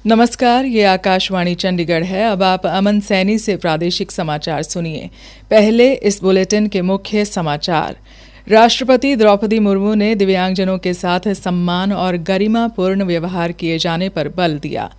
नमस्कार, ये आकाशवाणी चंडीगढ़ है। अब आप अमन सैनी से प्रादेशिक समाचार सुनिए। पहले इस बुलेटिन के मुख्य समाचार। राष्ट्रपति द्रौपदी मुर्मू ने दिव्यांगजनों के साथ सम्मान और गरिमापूर्ण व्यवहार किए जाने पर बल दिया।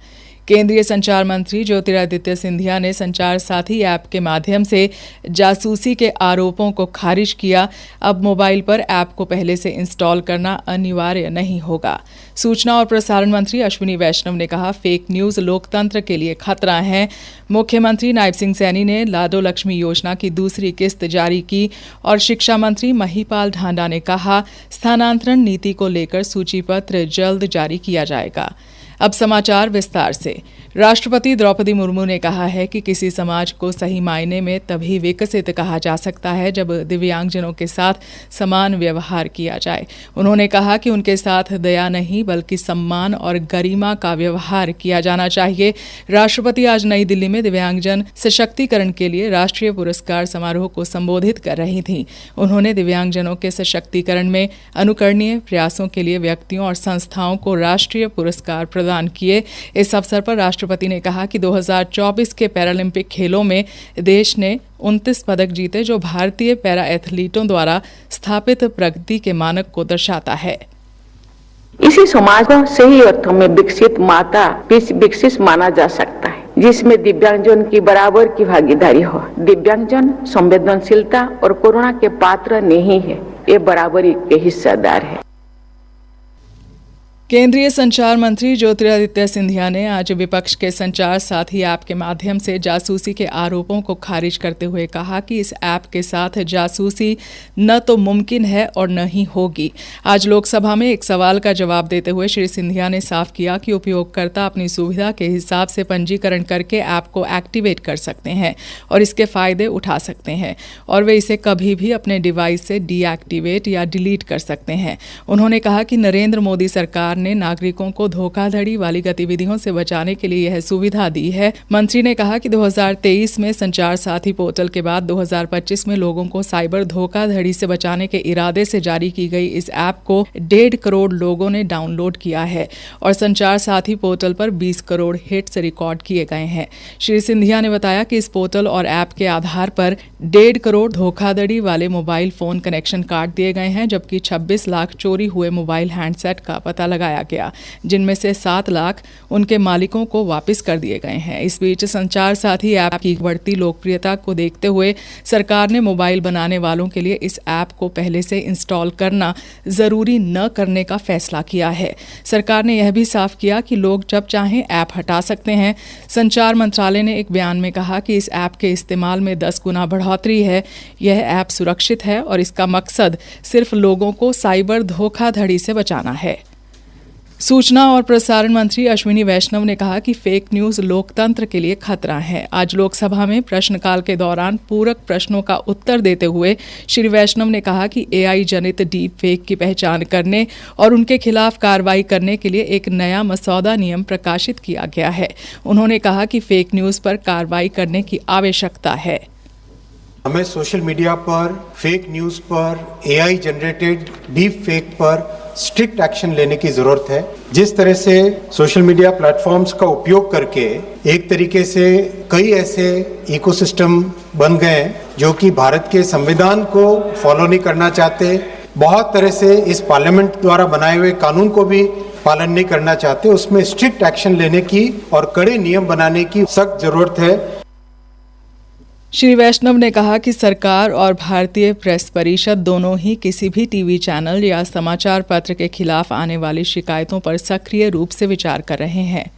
केंद्रीय संचार मंत्री ज्योतिरादित्य सिंधिया ने संचार साथी ऐप के माध्यम से जासूसी के आरोपों को खारिज किया। अब मोबाइल पर ऐप को पहले से इंस्टॉल करना अनिवार्य नहीं होगा। सूचना और प्रसारण मंत्री अश्विनी वैष्णव ने कहा, फेक न्यूज लोकतंत्र के लिए खतरा है। मुख्यमंत्री नायब सिंह सैनी ने लाडो लक्ष्मी योजना की दूसरी किस्त जारी की और शिक्षा मंत्री महिपाल ढांडा ने कहा, स्थानांतरण नीति को लेकर सूचीपत्र जल्द जारी किया जाएगा। अब समाचार विस्तार से। राष्ट्रपति द्रौपदी मुर्मू ने कहा है कि किसी समाज को सही मायने में तभी विकसित कहा जा सकता है जब दिव्यांगजनों के साथ समान व्यवहार किया जाए। उन्होंने कहा कि उनके साथ दया नहीं बल्कि सम्मान और गरिमा का व्यवहार किया जाना चाहिए। राष्ट्रपति आज नई दिल्ली में दिव्यांगजन सशक्तिकरण के लिए राष्ट्रीय पुरस्कार समारोह को संबोधित कर रही थीं। उन्होंने दिव्यांगजनों के सशक्तिकरण में अनुकरणीय प्रयासों के लिए व्यक्तियों और संस्थाओं को राष्ट्रीय पुरस्कार प्रदान किए। इस अवसर पर राष्ट्रपति ने कहा कि 2024 के पैरालंपिक खेलों में देश ने 29 पदक जीते, जो भारतीय पैरा एथलीटों द्वारा स्थापित प्रगति के मानक को दर्शाता है। इसी समाज को सही अर्थों में विकसित विकसित माना जा सकता है, जिसमें दिव्यांगजन की बराबर की भागीदारी हो। दिव्यांगजन संवेदनशीलता और करुणा के पात्र नहीं है, ये बराबरी के हिस्सेदार है। केंद्रीय संचार मंत्री ज्योतिरादित्य सिंधिया ने आज विपक्ष के संचार साथी ऐप के माध्यम से जासूसी के आरोपों को खारिज करते हुए कहा कि इस ऐप के साथ जासूसी न तो मुमकिन है और न ही होगी। आज लोकसभा में एक सवाल का जवाब देते हुए श्री सिंधिया ने साफ किया कि उपयोगकर्ता अपनी सुविधा के हिसाब से पंजीकरण करके ऐप को एक्टिवेट कर सकते हैं और इसके फायदे उठा सकते हैं और वे इसे कभी भी अपने डिवाइस से डीएक्टिवेट या डिलीट कर सकते हैं। उन्होंने कहा कि नरेंद्र मोदी सरकार ने नागरिकों को धोखाधड़ी वाली गतिविधियों से बचाने के लिए यह सुविधा दी है। मंत्री ने कहा कि 2023 में संचार साथी पोर्टल के बाद 2025 में लोगों को साइबर धोखाधड़ी से बचाने के इरादे से जारी की गई इस ऐप को 1.5 करोड़ लोगों ने डाउनलोड किया है और संचार साथी पोर्टल पर 20 करोड़ हिट्स रिकॉर्ड किए गए हैं। श्री सिंधिया ने बताया कि इस पोर्टल और ऐप के आधार पर 1.5 करोड़ धोखाधड़ी वाले मोबाइल फोन कनेक्शन काट दिए गए हैं, जबकि 26 लाख चोरी हुए मोबाइल हैंडसेट का पता लगाया गया, जिनमें से 7 लाख उनके मालिकों को वापस कर दिए गए हैं। इस बीच संचार साथी ऐप की बढ़ती लोकप्रियता को देखते हुए सरकार ने मोबाइल बनाने वालों के लिए इस ऐप को पहले से इंस्टॉल करना जरूरी न करने का फैसला किया है। सरकार ने यह भी साफ किया कि लोग जब चाहें ऐप हटा सकते हैं। संचार मंत्रालय ने एक बयान में कहा कि इस ऐप के इस्तेमाल में 10 गुना बढ़ोतरी है। यह ऐप सुरक्षित है और इसका मकसद सिर्फ लोगों को साइबर धोखाधड़ी से बचाना है। सूचना और प्रसारण मंत्री अश्विनी वैष्णव ने कहा कि फेक न्यूज लोकतंत्र के लिए खतरा है। आज लोकसभा में प्रश्नकाल के दौरान पूरक प्रश्नों का उत्तर देते हुए श्री वैष्णव ने कहा कि एआई जनित डीप फेक की पहचान करने और उनके खिलाफ कार्रवाई करने के लिए एक नया मसौदा नियम प्रकाशित किया गया है। उन्होंने कहा कि फेक न्यूज पर कार्रवाई करने की आवश्यकता है। हमें सोशल मीडिया पर, फेक न्यूज पर, एआई जनरेटेड डीप फेक पर स्ट्रिक्ट एक्शन लेने की जरूरत है। जिस तरह से सोशल मीडिया प्लेटफॉर्म्स का उपयोग करके एक तरीके से कई ऐसे इकोसिस्टम बन गए जो कि भारत के संविधान को फॉलो नहीं करना चाहते, बहुत तरह से इस पार्लियामेंट द्वारा बनाए हुए कानून को भी पालन नहीं करना चाहते, उसमें स्ट्रिक्ट एक्शन लेने की और कड़े नियम बनाने की सख्त जरूरत है। श्री वैष्णव ने कहा कि सरकार और भारतीय प्रेस परिषद दोनों ही किसी भी टीवी चैनल या समाचार पत्र के खिलाफ आने वाली शिकायतों पर सक्रिय रूप से विचार कर रहे हैं।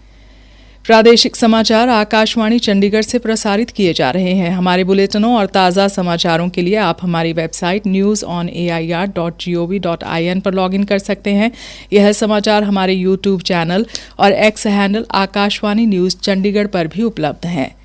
प्रादेशिक समाचार आकाशवाणी चंडीगढ़ से प्रसारित किए जा रहे हैं। हमारे बुलेटिनों और ताज़ा समाचारों के लिए आप हमारी वेबसाइट newsonair.gov.in पर लॉगिन कर सकते हैं। यह समाचार हमारे यूट्यूब चैनल और x handle Akashvani news Chandigarh पर भी उपलब्ध हैं।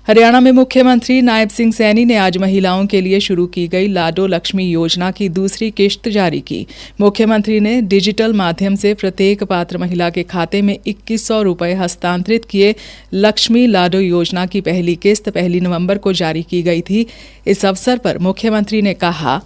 हरियाणा में मुख्यमंत्री नायब सिंह सैनी ने आज महिलाओं के लिए शुरू की गई लाडो लक्ष्मी योजना की दूसरी किश्त जारी की। मुख्यमंत्री ने डिजिटल माध्यम से प्रत्येक पात्र महिला के खाते में 2100 रुपये हस्तांतरित किए। लक्ष्मी लाडो योजना की पहली किस्त 1 नवंबर को जारी की गई थी। इस अवसर पर मुख्यमंत्री ने कहा,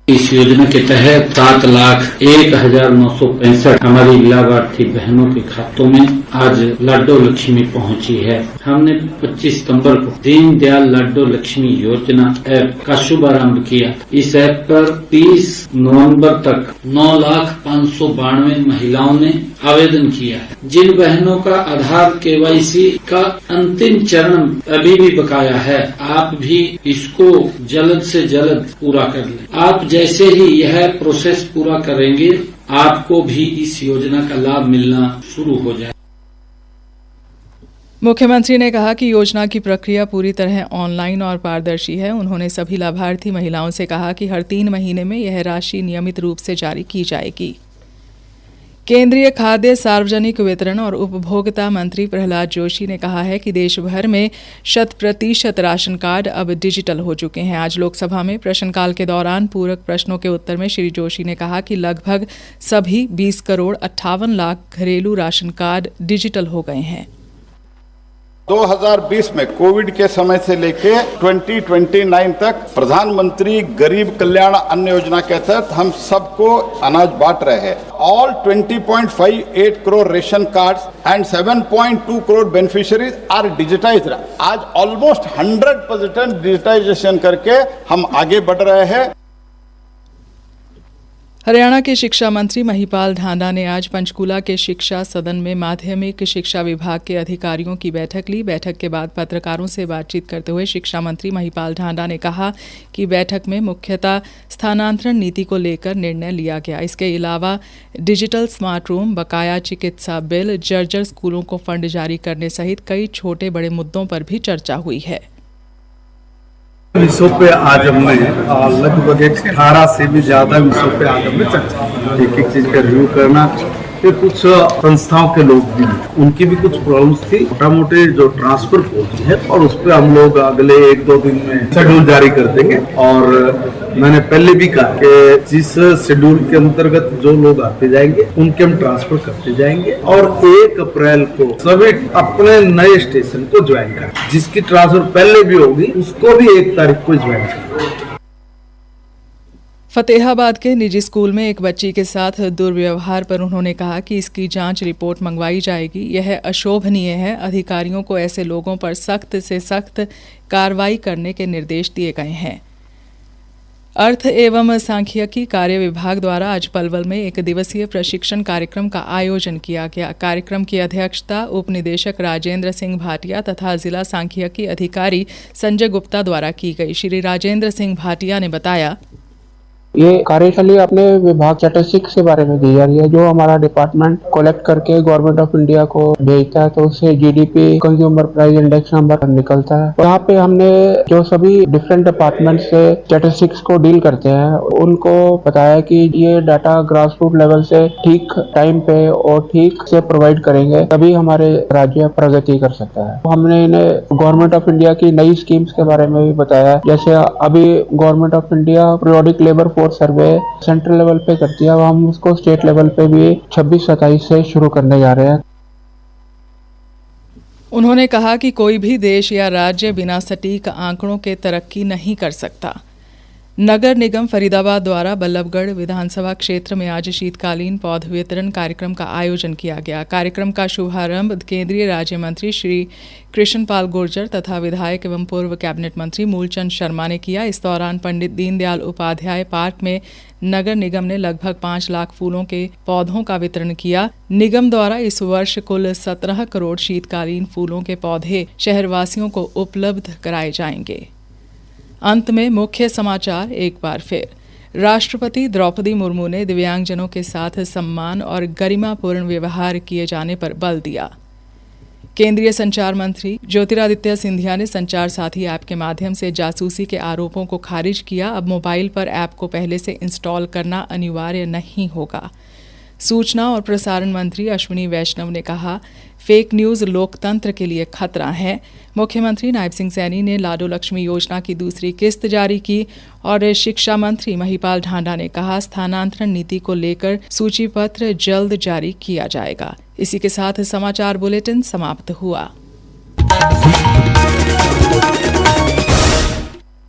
इस योजना के तहत 7,01,965 हमारी लाभार्थी बहनों के खातों में आज लाडो लक्ष्मी पहुंची है। हमने 25 सितंबर को दीनदयाल लाडो लक्ष्मी योजना ऐप का शुभारंभ किया। इस ऐप पर 30 नवंबर तक 9,05,92 महिलाओं ने आवेदन किया है। जिन बहनों का आधार KYC का अंतिम चरण अभी भी बकाया है, आप भी इसको जल्द से जल्द पूरा कर लें। आप जैसे ही यह प्रोसेस पूरा करेंगे, आपको भी इस योजना का लाभ मिलना शुरू हो जाए। मुख्यमंत्री ने कहा कि योजना की प्रक्रिया पूरी तरह ऑनलाइन और पारदर्शी है। उन्होंने सभी लाभार्थी महिलाओं से कहा कि हर 3 महीने में यह राशि नियमित रूप से जारी की जाएगी। केंद्रीय खाद्य, सार्वजनिक वितरण और उपभोक्ता मंत्री प्रहलाद जोशी ने कहा है कि देश भर में 100% राशन कार्ड अब डिजिटल हो चुके हैं। आज लोकसभा में प्रश्नकाल के दौरान पूरक प्रश्नों के उत्तर में श्री जोशी ने कहा कि लगभग सभी 20 करोड़ 58 लाख घरेलू राशन कार्ड डिजिटल हो गए हैं। 2020 में कोविड के समय से लेके 2029 तक प्रधानमंत्री गरीब कल्याण अन्न योजना के तहत हम सबको अनाज बांट रहे हैं। All 20.58 crore ration cards and 7.2 crore beneficiaries are digitised. आज ऑलमोस्ट 100% डिजिटाइजेशन करके हम आगे बढ़ रहे हैं। हरियाणा के शिक्षा मंत्री महिपाल ढांडा ने आज पंचकूला के शिक्षा सदन में माध्यमिक शिक्षा विभाग के अधिकारियों की बैठक ली। बैठक के बाद पत्रकारों से बातचीत करते हुए शिक्षा मंत्री महिपाल ढांडा ने कहा कि बैठक में मुख्यतः स्थानांतरण नीति को लेकर निर्णय लिया गया। इसके अलावा डिजिटल स्मार्ट रूम, बकाया चिकित्सा बिल, जर्जर स्कूलों को फंड जारी करने सहित कई छोटे बड़े मुद्दों पर भी चर्चा हुई है। विषयों पे आज हमने लगभग 18 से भी ज्यादा विषयों पे आज हमने चर्चा की। एक चीज का रिव्यू करना, फिर कुछ संस्थाओं के लोग भी, उनकी भी कुछ प्रॉब्लम्स थी। मोटा मोटे जो ट्रांसफर होती है और उस पर हम लोग अगले 1-2 दिन में शेड्यूल जारी कर देंगे। और मैंने पहले भी कहा कि जिस शेड्यूल के अंतर्गत जो लोग आते जाएंगे उनके हम ट्रांसफर करते जाएंगे और 1 अप्रैल को सभी अपने नए स्टेशन को ज्वाइन करें। जिसकी ट्रांसफर पहले भी होगी उसको भी 1 तारीख को ज्वाइन करें। फतेहाबाद के निजी स्कूल में एक बच्ची के साथ दुर्व्यवहार पर उन्होंने कहा कि इसकी जांच रिपोर्ट मंगवाई जाएगी। यह अशोभनीय है। अधिकारियों को ऐसे लोगों पर सख्त से सख्त कार्रवाई करने के निर्देश दिए गए हैं। अर्थ एवं सांख्यिकी कार्य विभाग द्वारा आज पलवल में 1 दिवसीय प्रशिक्षण कार्यक्रम का आयोजन किया गया। कार्यक्रम की अध्यक्षता उप निदेशक राजेंद्र सिंह भाटिया तथा जिला सांख्यिकी अधिकारी संजय गुप्ता द्वारा की गई। श्री राजेंद्र सिंह भाटिया ने बताया, ये कार्यशाला अपने विभाग स्टैटिस्टिक्स के बारे में दी जा रही है, जो हमारा डिपार्टमेंट कलेक्ट करके गवर्नमेंट ऑफ इंडिया को भेजता है, तो उससे GDP, consumer price index number निकलता है। यहाँ पे हमने जो सभी डिफरेंट डिपार्टमेंट से स्टैटिस्टिक्स को डील करते हैं उनको बताया कि ये डाटा ग्रास रूट लेवल से ठीक टाइम पे और ठीक से प्रोवाइड करेंगे, तभी हमारे राज्य प्रगति कर सकता है। हमने इन्हें गवर्नमेंट ऑफ इंडिया की नई स्कीम्स के बारे में भी बताया। जैसे अभी government of India periodic labour survey central level पे करती है, अब हम उसको स्टेट लेवल पे भी 26-27 से शुरू करने जा रहे हैं। उन्होंने कहा कि कोई भी देश या राज्य बिना सटीक आंकड़ों के तरक्की नहीं कर सकता। नगर निगम फरीदाबाद द्वारा बल्लभगढ़ विधानसभा क्षेत्र में आज शीतकालीन पौध वितरण कार्यक्रम का आयोजन किया गया। कार्यक्रम का शुभारंभ केंद्रीय राज्य मंत्री श्री कृष्णपाल गुर्जर तथा विधायक एवं पूर्व कैबिनेट मंत्री मूलचंद शर्मा ने किया। इस दौरान पंडित दीनदयाल उपाध्याय पार्क में नगर निगम ने लगभग 5 लाख फूलों के पौधों का वितरण किया। निगम द्वारा इस वर्ष कुल 17 करोड़ शीतकालीन फूलों के पौधे शहरवासियों को उपलब्ध कराए जाएंगे। अंत में मुख्य समाचार एक बार फिर। राष्ट्रपति द्रौपदी मुर्मू ने दिव्यांगजनों के साथ सम्मान और गरिमापूर्ण व्यवहार किए जाने पर बल दिया। केंद्रीय संचार मंत्री ज्योतिरादित्य सिंधिया ने संचार साथी ऐप के माध्यम से जासूसी के आरोपों को खारिज किया। अब मोबाइल पर ऐप को पहले से इंस्टॉल करना अनिवार्य नहीं होगा। सूचना और प्रसारण मंत्री अश्विनी वैष्णव ने कहा, फेक न्यूज़ लोकतंत्र के लिए खतरा है। मुख्यमंत्री नायब सिंह सैनी ने लाडो लक्ष्मी योजना की दूसरी किस्त जारी की। और शिक्षा मंत्री महिपाल ढांडा ने कहा, स्थानांतरण नीति को लेकर सूची पत्र जल्द जारी किया जाएगा। इसी के साथ समाचार बुलेटिन समाप्त हुआ।